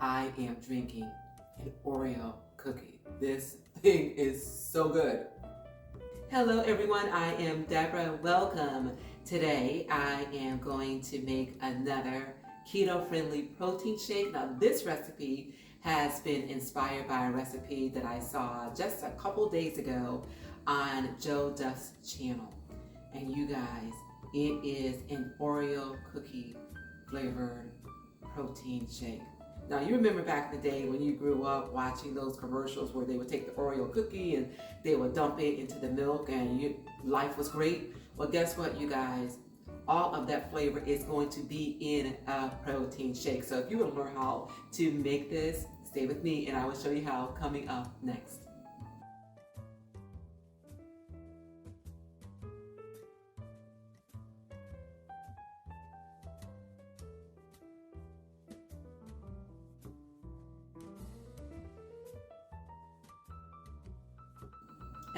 I am drinking an OREO cookie. This thing is so good. Hello everyone, I am Deborah. Welcome. Today I am going to make another keto-friendly protein shake. Now this recipe has been inspired by a recipe that I saw just a couple days ago on Joe Duff's channel. And you guys, it is an OREO cookie flavored protein shake. Now you remember back in the day when you grew up watching those commercials where they would take the OREO cookie and they would dump it into the milk and life was great? Well, guess what, you guys? All of that flavor is going to be in a protein shake. So if you want to learn how to make this, stay with me and I will show you how coming up next.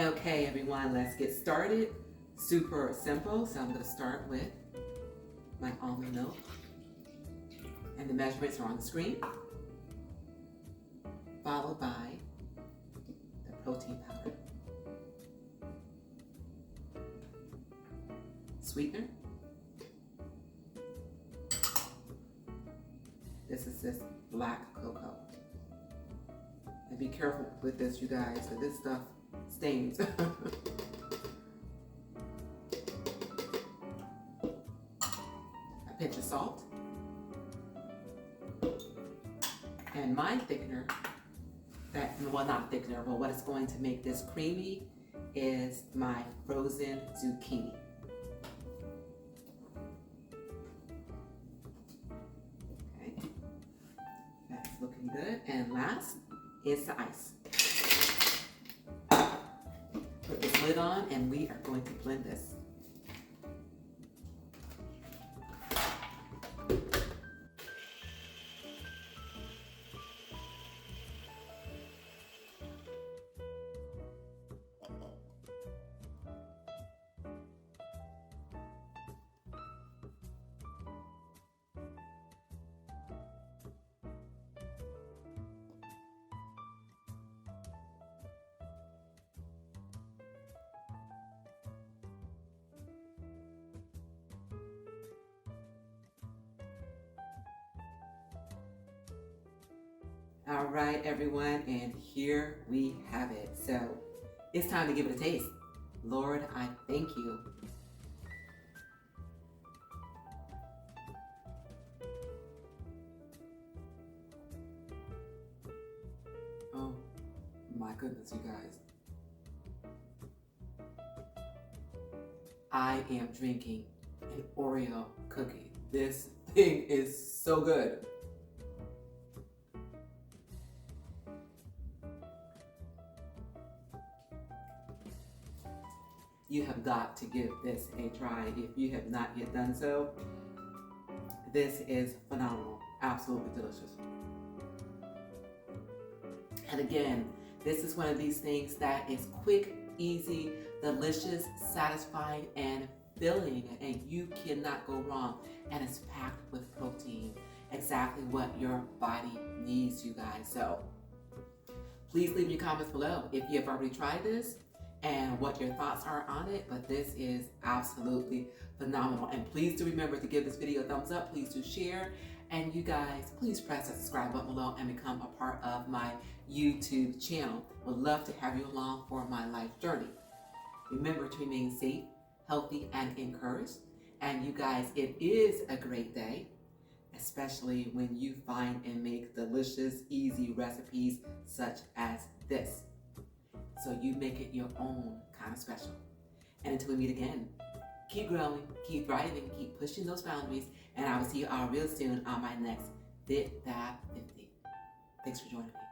Okay everyone, let's get started. Super simple, so I'm going to start with my almond milk. And the measurements are on the screen. Followed by the protein powder. Sweetener. This is just black cocoa. And be careful with this, you guys, because this stuff stains. A pinch of salt. And my thickener, not thickener, but what is going to make this creamy is my frozen zucchini. Okay, that's looking good. And last is the ice. Put this lid on and we are going to blend this. All right, everyone, and here we have it. So it's time to give it a taste. Lord, I thank you. Oh my goodness, you guys. I am drinking an OREO cookie. This thing is so good. You have got to give this a try if you have not yet done so. This is phenomenal, absolutely delicious. And again, this is one of these things that is quick, easy, delicious, satisfying, and filling, and you cannot go wrong. And it's packed with protein, exactly what your body needs, you guys. So please leave your comments below if you have already tried this and what your thoughts are on it, but this is absolutely phenomenal. And please do remember to give this video a thumbs up, please do share, and you guys, please press that subscribe button below and become a part of my YouTube channel. Would love to have you along for my life journey. Remember to remain safe, healthy, and encouraged. And you guys, it is a great day, especially when you find and make delicious, easy recipes such as this. So you make it your own kind of special. And until we meet again, keep growing, keep thriving, keep pushing those boundaries, and I will see you all real soon on my next Fit That 50. Thanks for joining me.